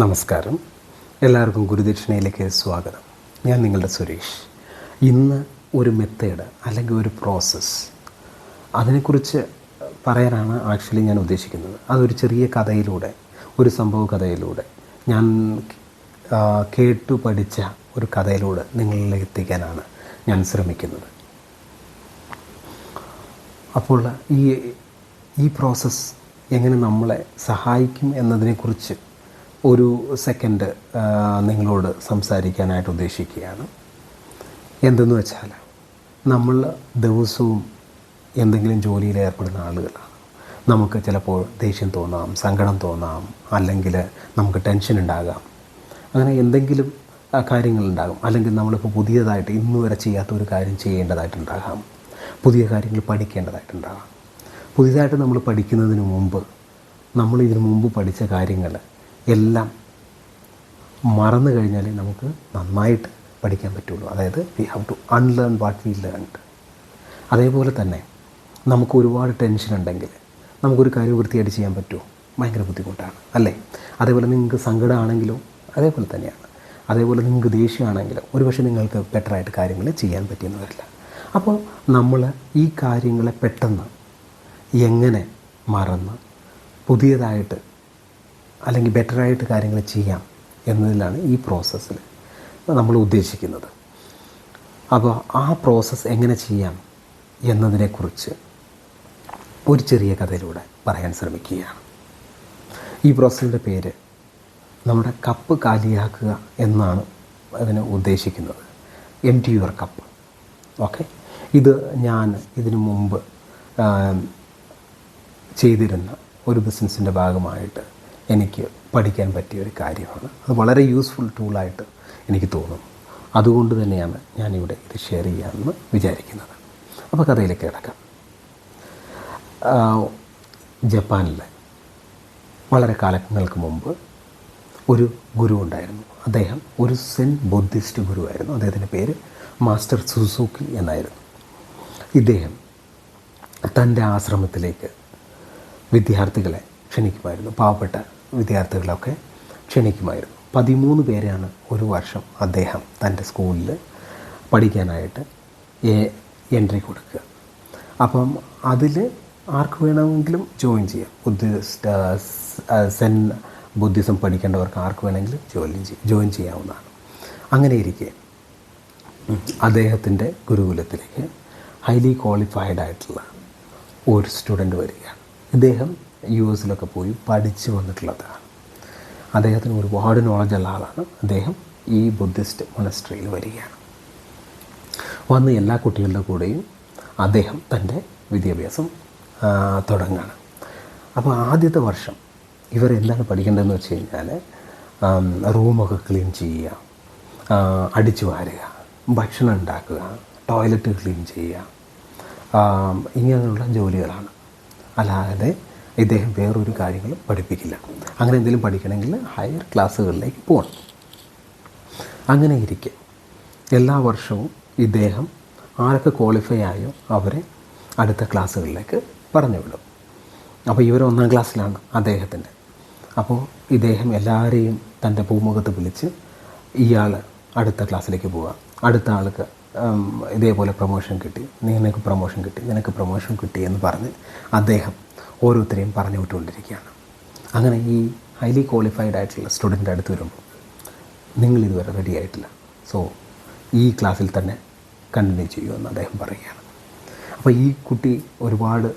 നമസ്കാരം, എല്ലാവർക്കും ഗുരുദക്ഷിണയിലേക്ക് സ്വാഗതം. ഞാൻ നിങ്ങളുടെ സുരേഷ്. ഇന്ന് ഒരു മെത്തേഡ് അല്ലെങ്കിൽ ഒരു പ്രോസസ്സ്, അതിനെക്കുറിച്ച് പറയാനാണ് ആക്ച്വലി ഞാൻ ഉദ്ദേശിക്കുന്നത്. അതൊരു ചെറിയ കഥയിലൂടെ, ഒരു സംഭവ കഥയിലൂടെ, ഞാൻ കേട്ടു പഠിച്ച ഒരു കഥയിലൂടെ നിങ്ങളിലേക്ക് എത്തിക്കാനാണ് ഞാൻ ശ്രമിക്കുന്നത്. അപ്പോൾ ഈ പ്രോസസ്സ് എങ്ങനെ നമ്മളെ സഹായിക്കും എന്നതിനെക്കുറിച്ച് ഒരു സെക്കൻഡ് നിങ്ങളോട് സംസാരിക്കാനായിട്ട് ഉദ്ദേശിക്കുകയാണ്. എന്തെന്ന് വെച്ചാൽ, നമ്മൾ ദിവസവും എന്തെങ്കിലും ജോലിയിൽ ഏർപ്പെടുന്ന ആളുകളാണ്. നമുക്ക് ചിലപ്പോൾ ദേഷ്യം തോന്നാം, സങ്കടം തോന്നാം, അല്ലെങ്കിൽ നമുക്ക് ടെൻഷൻ ഉണ്ടാകാം. അങ്ങനെ എന്തെങ്കിലും കാര്യങ്ങളുണ്ടാകും. അല്ലെങ്കിൽ നമ്മളിപ്പോൾ പുതിയതായിട്ട് ഇന്ന് വരെ ചെയ്യാത്ത ഒരു കാര്യം ചെയ്യേണ്ടതായിട്ടുണ്ടാകാം. പുതിയ കാര്യങ്ങൾ പഠിക്കേണ്ടതായിട്ടുണ്ടാകാം. പുതിയതായിട്ട് നമ്മൾ പഠിക്കുന്നതിന് മുമ്പ് നമ്മൾ ഇതിനു മുമ്പ് പഠിച്ച കാര്യങ്ങൾ എല്ലാം മറന്നു കഴിഞ്ഞാലേ നമുക്ക് നന്നായിട്ട് പഠിക്കാൻ പറ്റുള്ളൂ. അതായത് we have to unlearn what we learned. അതേപോലെ തന്നെ നമുക്ക് ഒരുപാട് ടെൻഷൻ ഉണ്ടെങ്കിൽ നമുക്കൊരു കാര്യം വൃത്തിയായിട്ട് ചെയ്യാൻ പറ്റുമോ? ഭയങ്കര ബുദ്ധിമുട്ടാണ്, അല്ലേ? അതേപോലെ നിങ്ങൾക്ക് സങ്കടമാണെങ്കിലും അതേപോലെ തന്നെയാണ്. അതേപോലെ നിങ്ങൾക്ക് ദേഷ്യമാണെങ്കിലും ഒരുപക്ഷെ നിങ്ങൾക്ക് ബെറ്ററായിട്ട് കാര്യങ്ങൾ ചെയ്യാൻ പറ്റിയെന്ന് വരില്ല. അപ്പോൾ നമ്മൾ ഈ കാര്യങ്ങളെ പെട്ടെന്ന് എങ്ങനെ മറന്ന് പുതിയതായിട്ട് അല്ലെങ്കിൽ ബെറ്ററായിട്ട് കാര്യങ്ങൾ ചെയ്യാം എന്നതിലാണ് ഈ പ്രോസസ്സിൽ നമ്മൾ ഉദ്ദേശിക്കുന്നത്. അപ്പോൾ ആ പ്രോസസ്സ് എങ്ങനെ ചെയ്യാം എന്നതിനെക്കുറിച്ച് ഒരു ചെറിയ കഥയിലൂടെ പറയാൻ ശ്രമിക്കുകയാണ്. ഈ പ്രോസസ്സിൻ്റെ പേര് നമ്മുടെ കപ്പ് കാലിയാക്കുക എന്നാണ് അതിന് ഉദ്ദേശിക്കുന്നത്. Empty your cup. ഓക്കെ, ഇത് ഞാൻ ഇതിനു മുമ്പ് ചെയ്തിരുന്ന ഒരു ബിസിനസ്സിൻ്റെ ഭാഗമായിട്ട് എനിക്ക് പഠിക്കാൻ പറ്റിയ ഒരു കാര്യമാണ്. അത് വളരെ യൂസ്ഫുൾ ടൂളായിട്ട് എനിക്ക് തോന്നുന്നു. അതുകൊണ്ട് തന്നെയാണ് ഞാനിവിടെ ഇത് ഷെയർ ചെയ്യാമെന്ന് വിചാരിക്കുന്നത്. അപ്പോൾ കഥയിലേക്ക് കിടക്കാം. ജപ്പാനിൽ വളരെ കാലങ്ങൾക്ക് മുമ്പ് ഒരു ഗുരു ഉണ്ടായിരുന്നു. അദ്ദേഹം ഒരു സെൻ ബുദ്ധിസ്റ്റ് ഗുരുവായിരുന്നു. അദ്ദേഹത്തിൻ്റെ പേര് മാസ്റ്റർ സുസുക്കി എന്നായിരുന്നു. ഇദ്ദേഹം തൻ്റെ ആശ്രമത്തിലേക്ക് വിദ്യാർത്ഥികളെ ക്ഷണിക്കുമായിരുന്നു. പാവപ്പെട്ട വിദ്യാർത്ഥികളൊക്കെ ക്ഷണിക്കുമായിരുന്നു. 13 പേരെയാണ് ഒരു വർഷം അദ്ദേഹം തൻ്റെ സ്കൂളിൽ പഠിക്കാനായിട്ട് എൻട്രി കൊടുക്കുക. അപ്പം അതിൽ ആർക്ക് വേണമെങ്കിലും ജോയിൻ ചെയ്യാം. സെൻ ബുദ്ധിസം പഠിക്കേണ്ടവർക്ക് ആർക്ക് വേണമെങ്കിലും ജോയിൻ ചെയ്യാവുന്നതാണ്. അങ്ങനെ ഇരിക്കെ അദ്ദേഹത്തിൻ്റെ ഗുരുകുലത്തിലേക്ക് ഹൈലി ക്വാളിഫൈഡ് ആയിട്ടുള്ള ഒരു സ്റ്റുഡൻറ്റ് വരികയാണ്. ഇദ്ദേഹം US പോയി പഠിച്ചു വന്നിട്ടുള്ളതാണ്. അദ്ദേഹത്തിന് ഒരുപാട് നോളജുള്ള ആളാണ്. അദ്ദേഹം ഈ ബുദ്ധിസ്റ്റ് മൊണസ്ട്രിയിൽ വരികയാണ്. വന്ന് എല്ലാ കുട്ടികളുടെ കൂടെയും അദ്ദേഹം തൻ്റെ വിദ്യാഭ്യാസം തുടങ്ങുകയാണ്. അപ്പോൾ ആദ്യത്തെ വർഷം ഇവരെന്താണ് പഠിക്കേണ്ടതെന്ന് വെച്ച് കഴിഞ്ഞാൽ, റൂമൊക്കെ ക്ലീൻ ചെയ്യുക, അടിച്ചു വാരുക, ഭക്ഷണം ഉണ്ടാക്കുക, ടോയ്ലറ്റ് ക്ലീൻ ചെയ്യുക, ഇങ്ങനെയുള്ള ജോലികളാണ്. അല്ലാതെ ഇദ്ദേഹം വേറൊരു കാര്യങ്ങളും പഠിപ്പിക്കില്ല. അങ്ങനെ എന്തെങ്കിലും പഠിക്കണമെങ്കിൽ ഹയർ ക്ലാസ്സുകളിലേക്ക് പോകണം. അങ്ങനെ ഇരിക്കെ എല്ലാ വർഷവും ഇദ്ദേഹം ആരൊക്കെ ക്വാളിഫൈ ആയോ അവരെ അടുത്ത ക്ലാസ്സുകളിലേക്ക് പറഞ്ഞു വിടും. അപ്പോൾ ഇവർ 1ാം ക്ലാസ്സിലാണ് അദ്ദേഹത്തിൻ്റെ. അപ്പോൾ ഇദ്ദേഹം എല്ലാവരെയും തൻ്റെ പൂമുഖത്ത് വിളിച്ച് ഇയാൾ അടുത്ത ക്ലാസ്സിലേക്ക് പോവുക, അടുത്ത ആൾക്ക് ഇതേപോലെ പ്രൊമോഷൻ കിട്ടി, നിനക്ക് പ്രൊമോഷൻ കിട്ടി, നിനക്ക് പ്രൊമോഷൻ കിട്ടി എന്ന് പറഞ്ഞ് അദ്ദേഹം ഓരോരുത്തരെയും പറഞ്ഞു വിട്ടുകൊണ്ടിരിക്കുകയാണ്. അങ്ങനെ ഈ ഹൈലി ക്വാളിഫൈഡ് ആയിട്ടുള്ള സ്റ്റുഡൻ്റ് അടുത്ത് വരുമ്പോൾ, നിങ്ങളിതുവരെ റെഡി ആയിട്ടില്ല, സോ ഈ ക്ലാസ്സിൽ തന്നെ കണ്ടിന്യൂ ചെയ്യുമെന്ന് അദ്ദേഹം പറയുകയാണ്. അപ്പോൾ ഈ കുട്ടി ഒരുപാട്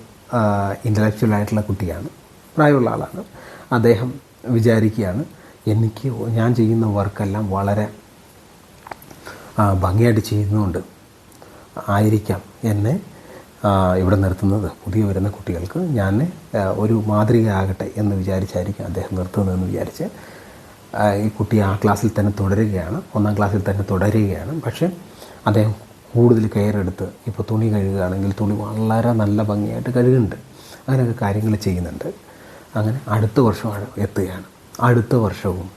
ഇൻ്റലക്ച്വൽ ആയിട്ടുള്ള കുട്ടിയാണ്, പ്രായമുള്ള ആളാണ്. അദ്ദേഹം വിചാരിക്കുകയാണ്, ഞാൻ ചെയ്യുന്ന വർക്കെല്ലാം വളരെ ഭംഗിയായിട്ട് ചെയ്യുന്നതുകൊണ്ട് ആയിരിക്കാം എന്നെ ഇവിടെ നിർത്തുന്നത്. പുതിയ വരുന്ന കുട്ടികൾക്ക് ഞാൻ ഒരു മാതൃകയാകട്ടെ എന്ന് വിചാരിച്ചായിരിക്കും അദ്ദേഹം നിർത്തുന്നതെന്ന് വിചാരിച്ച് ഈ കുട്ടി ആ ക്ലാസ്സിൽ തന്നെ തുടരുകയാണ്. 1ാം ക്ലാസ്സിൽ തന്നെ തുടരുകയാണ്. പക്ഷേ അദ്ദേഹം കൂടുതൽ കെയർ എടുത്ത്, ഇപ്പോൾ തുണി കഴുകുകയാണെങ്കിൽ തുണി വളരെ നല്ല ഭംഗിയായിട്ട് കഴുകുന്നുണ്ട്. അങ്ങനെയൊക്കെ കാര്യങ്ങൾ ചെയ്യുന്നുണ്ട്. അങ്ങനെ അടുത്ത വർഷം എത്തുകയാണ്. അടുത്ത വർഷവും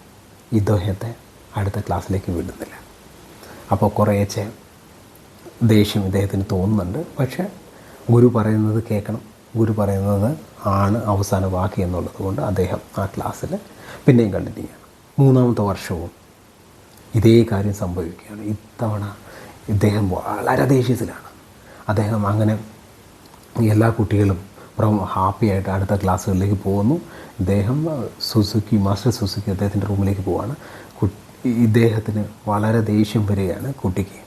ഇദ്ദേഹത്തെ അടുത്ത ക്ലാസ്സിലേക്ക് വിടുന്നില്ല. അപ്പോൾ കുറേശ്ശെ ദേഷ്യം ഇദ്ദേഹത്തിന് തോന്നുന്നുണ്ട്. പക്ഷേ ഗുരു പറയുന്നത് കേൾക്കണം, ഗുരു പറയുന്നത് ആണ് അവസാന വാക്ക് എന്നുള്ളത് കൊണ്ട് അദ്ദേഹം ആ ക്ലാസ്സിൽ പിന്നെയും കണ്ടിന്യൂ ചെയ്യണം. മൂന്നാമത്തെ വർഷവും ഇതേ കാര്യം സംഭവിക്കുകയാണ്. ഇത്തവണ ഇദ്ദേഹം വളരെ ദേഷ്യത്തിലാണ്. അദ്ദേഹം അങ്ങനെ എല്ലാ കുട്ടികളും ഹാപ്പിയായിട്ട് അടുത്ത ക്ലാസ്സുകളിലേക്ക് പോകുന്നു. ഇദ്ദേഹം മാസ്റ്റർ സുസുക്കി അദ്ദേഹത്തിൻ്റെ റൂമിലേക്ക് പോവാണ്. ഇദ്ദേഹത്തിന് വളരെ ദേഷ്യം വരികയാണ് കുട്ടിക്ക്.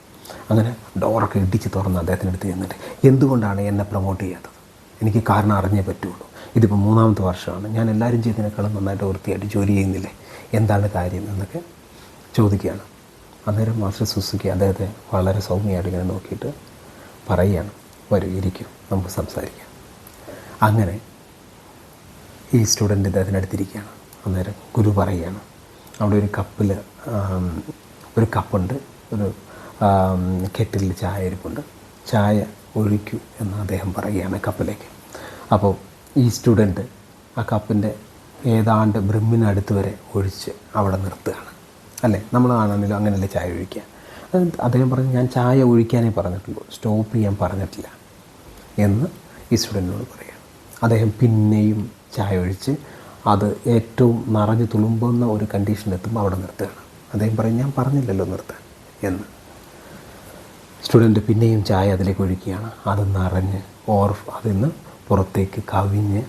അങ്ങനെ ഡോറൊക്കെ ഇടിച്ച് തുറന്ന് അദ്ദേഹത്തിനടുത്ത് ചെന്നിട്ട്, എന്തുകൊണ്ടാണ് എന്നെ പ്രൊമോട്ട് ചെയ്യാത്തത്? എനിക്ക് കാരണം അറിഞ്ഞേ പറ്റുള്ളൂ. ഇതിപ്പോൾ മൂന്നാമത്തെ വർഷമാണ്, ഞാൻ എല്ലാവരും ചെയ്തതിനേക്കാളും നന്നായിട്ട് വൃത്തിയായിട്ട് ജോലി ചെയ്യുന്നില്ലേ, എന്താണ് കാര്യം എന്നൊക്കെ ചോദിക്കുകയാണ്. അന്നേരം മാസ്റ്റർ സുസുക്കി അദ്ദേഹത്തെ വളരെ സൗമ്യമായിട്ട് ഇങ്ങനെ നോക്കിയിട്ട് പറയുകയാണ്, വരൂ, ഇരിക്കും, നമുക്ക് സംസാരിക്കാം. അങ്ങനെ ഈ സ്റ്റുഡൻറ്റ് ഇദ്ദേഹത്തിനടുത്തിരിക്കുകയാണ്. അന്നേരം ഗുരു പറയുകയാണ്, അവിടെ ഒരു കപ്പുണ്ട്, ഒരു കെറ്റിൽ ചായ ഇരിപ്പുണ്ട്, ചായ ഒഴിക്കൂ എന്ന് അദ്ദേഹം പറയുകയാണ് കപ്പിലേക്ക്. അപ്പോൾ ഈ സ്റ്റുഡൻറ്റ് ആ കപ്പിൻ്റെ ഏതാണ്ട് ബ്രിമ്മിനടുത്ത് വരെ ഒഴിച്ച് അവിടെ നിർത്തുകയാണ്. അല്ലേ, നമ്മളാണെങ്കിലും അങ്ങനെയല്ലേ ചായ ഒഴിക്കുക. അദ്ദേഹം പറഞ്ഞു, ഞാൻ ചായ ഒഴിക്കാനേ പറഞ്ഞിട്ടുള്ളൂ, സ്റ്റോപ്പ് ചെയ്യാൻ പറഞ്ഞിട്ടില്ല എന്ന് ഈ സ്റ്റുഡൻറ്റിനോട് പറയുക. അദ്ദേഹം പിന്നെയും ചായ ഒഴിച്ച് അത് ഏറ്റവും നിറഞ്ഞ് തുളുമ്പുന്ന ഒരു കണ്ടീഷനിലെത്തുമ്പോൾ അവിടെ നിർത്തുകയാണ്. അദ്ദേഹം പറയും, ഞാൻ പറഞ്ഞില്ലല്ലോ നിർത്താൻ എന്ന്. സ്റ്റുഡൻറ്റ് പിന്നെയും ചായ അതിലേക്ക് ഒഴിക്കുകയാണ്. അത് നിറഞ്ഞ് അതിൽ നിന്ന് പുറത്തേക്ക് കവിഞ്ഞ്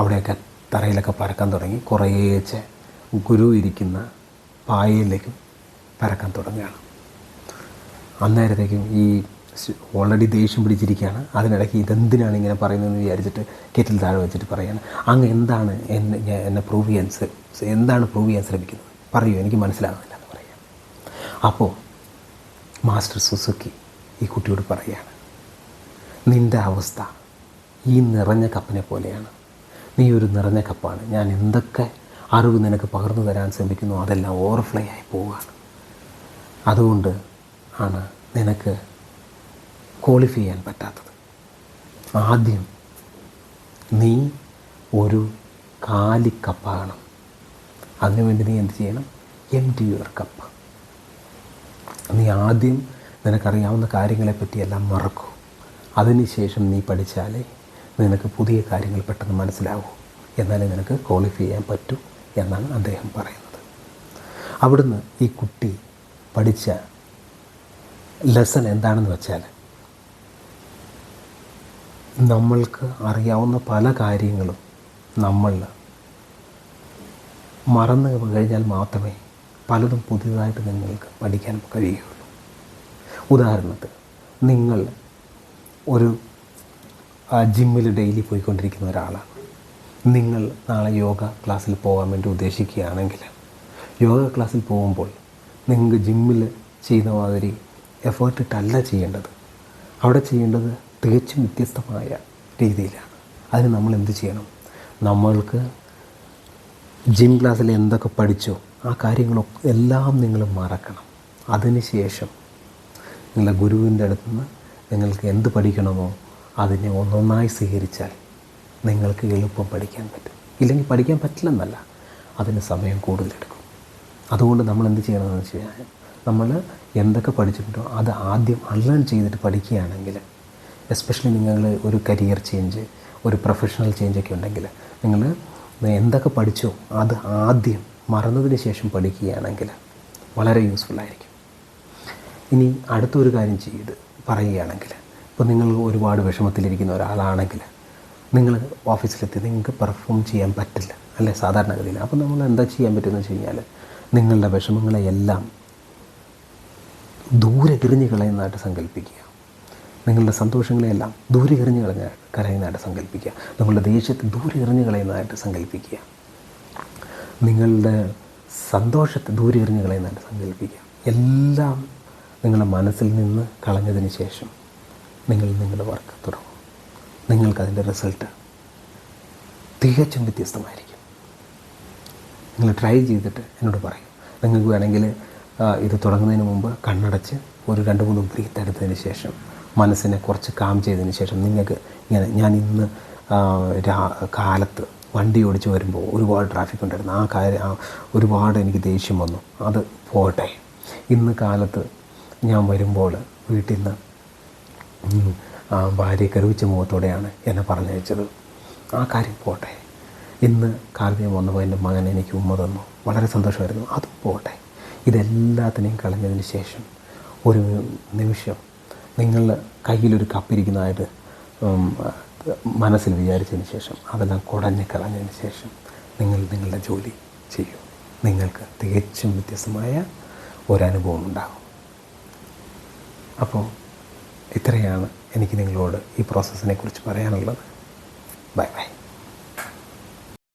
അവിടെയൊക്കെ തറയിലൊക്കെ പരക്കാൻ തുടങ്ങി. കുറേശ്ശെ ഗുരു ഇരിക്കുന്ന പായയിലേക്കും പരക്കാൻ തുടങ്ങുകയാണ്. അന്നേരത്തേക്കും ഈ ഓൾറെഡി ദേഷ്യം പിടിച്ചിരിക്കുകയാണ്. അതിനിടയ്ക്ക് ഇതെന്തിനാണ് ഇങ്ങനെ പറയുന്നതെന്ന് വിചാരിച്ചിട്ട് കെറ്റിൽ താഴെ വെച്ചിട്ട് പറയുകയാണ്, അങ്ങ് എന്താണ് എന്നെ പ്രൂവ് ചെയ്യാൻ ശ്രമിക്കുന്നത്? പറയൂ, എനിക്ക് മനസ്സിലാകുന്നില്ല എന്ന് പറയാം. അപ്പോൾ മാസ്റ്റർ സുസുക്കി ഈ കുട്ടിയോട് പറയുകയാണ്, നിൻ്റെ അവസ്ഥ ഈ നിറഞ്ഞ കപ്പിനെ പോലെയാണ്. നീ ഒരു നിറഞ്ഞ കപ്പാണ്. ഞാൻ എന്തൊക്കെ അറിവ് നിനക്ക് പകർന്നു തരാൻ ശ്രമിക്കുന്നു അതെല്ലാം ഓവർഫ്ലോ ആയി പോവുകയാണ്. അതുകൊണ്ട് ആണ് നിനക്ക് ക്വാളിഫൈ ചെയ്യാൻ പറ്റാത്തത്. ആദ്യം നീ ഒരു കാലിക്കപ്പാകണം. അതിനുവേണ്ടി നീ എന്ത് ചെയ്യണം? Empty your cup. നീ ആദ്യം നിനക്കറിയാവുന്ന കാര്യങ്ങളെപ്പറ്റിയെല്ലാം മറക്കൂ. അതിനുശേഷം നീ പഠിച്ചാലേ നിനക്ക് പുതിയ കാര്യങ്ങൾ പെട്ടെന്ന് മനസ്സിലാവൂ, എന്നാലേ നിനക്ക് ക്വാളിഫൈ ചെയ്യാൻ പറ്റൂ എന്നാണ് അദ്ദേഹം പറയുന്നത്. അവിടുന്ന് ഈ കുട്ടി പഠിച്ച ലെസൺ എന്താണെന്ന് വെച്ചാൽ, നമ്മൾക്ക് അറിയാവുന്ന പല കാര്യങ്ങളും നമ്മൾ മറന്നു കഴിഞ്ഞാൽ മാത്രമേ പലതും പുതിയതായിട്ട് നിങ്ങൾക്ക് പഠിക്കാൻ കഴിയുകയുള്ളൂ. ഉദാഹരണത്തിന്, നിങ്ങൾ ഒരു ജിമ്മിൽ ഡെയിലി പോയിക്കൊണ്ടിരിക്കുന്ന ഒരാളാണ്. നിങ്ങൾ നാളെ യോഗ ക്ലാസ്സിൽ പോകാൻ വേണ്ടി ഉദ്ദേശിക്കുകയാണെങ്കിൽ, യോഗ ക്ലാസ്സിൽ പോകുമ്പോൾ നിങ്ങൾക്ക് ജിമ്മിൽ ചെയ്യുന്ന മാതിരി എഫേർട്ട് ഇട്ടല്ല ചെയ്യേണ്ടത്. അവിടെ ചെയ്യേണ്ടത് തികച്ചും വ്യത്യസ്തമായ രീതിയിലാണ്. അതിന് നമ്മൾ എന്ത് ചെയ്യണം? നമ്മൾക്ക് ജിം ക്ലാസ്സിൽ എന്തൊക്കെ പഠിച്ചോ ആ കാര്യങ്ങളൊക്കെ എല്ലാം നിങ്ങൾ മറക്കണം. അതിനുശേഷം നിങ്ങളുടെ ഗുരുവിൻ്റെ അടുത്ത് നിന്ന് നിങ്ങൾക്ക് എന്ത് പഠിക്കണമോ അതിനെ ഒന്നൊന്നായി സ്വീകരിച്ചാൽ നിങ്ങൾക്ക് എളുപ്പം പഠിക്കാൻ പറ്റും. ഇല്ലെങ്കിൽ പഠിക്കാൻ പറ്റില്ലെന്നല്ല, അതിന് സമയം കൂടുതലെടുക്കും. അതുകൊണ്ട് നമ്മൾ എന്ത് ചെയ്യണമെന്ന് വെച്ച് കഴിഞ്ഞാൽ, നമ്മൾ എന്തൊക്കെ പഠിച്ചിട്ടുണ്ടോ അത് ആദ്യം അൺലേൺ ചെയ്തിട്ട് പഠിക്കുകയാണെങ്കിൽ, എസ്പെഷ്യലി നിങ്ങൾ ഒരു കരിയർ ചേഞ്ച്, ഒരു പ്രൊഫഷണൽ ചേഞ്ചൊക്കെ ഉണ്ടെങ്കിൽ, നിങ്ങൾ എന്തൊക്കെ പഠിച്ചോ അത് ആദ്യം മറന്നതിന് ശേഷം പഠിക്കുകയാണെങ്കിൽ വളരെ യൂസ്ഫുള്ളായിരിക്കും. ഇനി അടുത്തൊരു കാര്യം പറയുകയാണെങ്കിൽ, ഇപ്പോൾ നിങ്ങൾ ഒരുപാട് വിഷമത്തിലിരിക്കുന്ന ഒരാളാണെങ്കിൽ, നിങ്ങൾ ഓഫീസിലെത്തി നിങ്ങൾക്ക് പെർഫോം ചെയ്യാൻ പറ്റില്ല അല്ലേ സാധാരണഗതിയിൽ. അപ്പോൾ നമ്മൾ എന്താ ചെയ്യാൻ പറ്റുമെന്ന് വെച്ച് കഴിഞ്ഞാൽ, നിങ്ങളുടെ വിഷമങ്ങളെയെല്ലാം ദൂരെ എറിഞ്ഞ് കളയുന്നതായിട്ട് സങ്കല്പിക്കുക. നിങ്ങളുടെ സന്തോഷങ്ങളെയെല്ലാം ദൂരെ എറിഞ്ഞ് കളയുന്നതായിട്ട് സങ്കല്പിക്കുക. നിങ്ങളുടെ ദേഷ്യത്തെ ദൂരെ എറിഞ്ഞ് കളയുന്നതായിട്ട് സങ്കല്പിക്കുക. നിങ്ങളുടെ സന്തോഷത്തെ ദൂരെ എറിഞ്ഞ് കളയുന്നതായിട്ട് സങ്കല്പിക്കുക. എല്ലാം നിങ്ങളുടെ മനസ്സിൽ നിന്ന് കളഞ്ഞതിന് ശേഷം നിങ്ങൾ നിങ്ങളുടെ വർക്ക് തുടങ്ങും. നിങ്ങൾക്കതിൻ്റെ റിസൾട്ട് തികച്ചും വ്യത്യസ്തമായിരിക്കും. നിങ്ങൾ ട്രൈ ചെയ്തിട്ട് എന്നോട് പറയും. നിങ്ങൾക്ക് വേണമെങ്കിൽ ഇത് തുടങ്ങുന്നതിന് മുമ്പ് കണ്ണടച്ച് ഒരു 2-3 ബ്രീത്ത് എടുത്തതിന് ശേഷം, മനസ്സിനെ കുറച്ച് കാം ചെയ്തതിന് ശേഷം, നിങ്ങൾക്ക് ഇങ്ങനെ, ഞാൻ ഇന്ന് കാലത്ത് വണ്ടി ഓടിച്ച് വരുമ്പോൾ ഒരുപാട് ട്രാഫിക് ഉണ്ടായിരുന്നു, ഒരുപാട് എനിക്ക് ദേഷ്യം വന്നു, അത് പോകട്ടെ. ഇന്ന് കാലത്ത് ഞാൻ വരുമ്പോൾ വീട്ടിൽ നിന്ന് ഭാര്യ കരുവിച്ച മുഖത്തോടെയാണ് എന്നെ പറഞ്ഞയച്ചത്, ആ കാര്യം പോട്ടെ. ഇന്ന് കാലത്ത് വന്നപ്പോൾ എൻ്റെ മകൻ എനിക്ക് ഉമ്മ തന്നു, വളരെ സന്തോഷമായിരുന്നു. അത് പോട്ടെ, ഇതെല്ലാത്തിനെയും കളഞ്ഞതിന് ശേഷം ഒരു നിമിഷം നിങ്ങൾ കയ്യിലൊരു കപ്പിരിക്കുന്നതായിട്ട് മനസ്സിൽ വിചാരിച്ചതിന് ശേഷം അതെല്ലാം കുടഞ്ഞ് കളഞ്ഞതിന് ശേഷം നിങ്ങൾ നിങ്ങളുടെ ജോലി ചെയ്യൂ. നിങ്ങൾക്ക് തികച്ചും വ്യത്യസ്തമായ ഒരനുഭവം ഉണ്ടാകും. അപ്പോൾ ഇത്രയാണ് എനിക്ക് നിങ്ങളോട് ഈ പ്രോസസ്സിനെ കുറിച്ച് പറയാനുള്ളത്. Bye bye.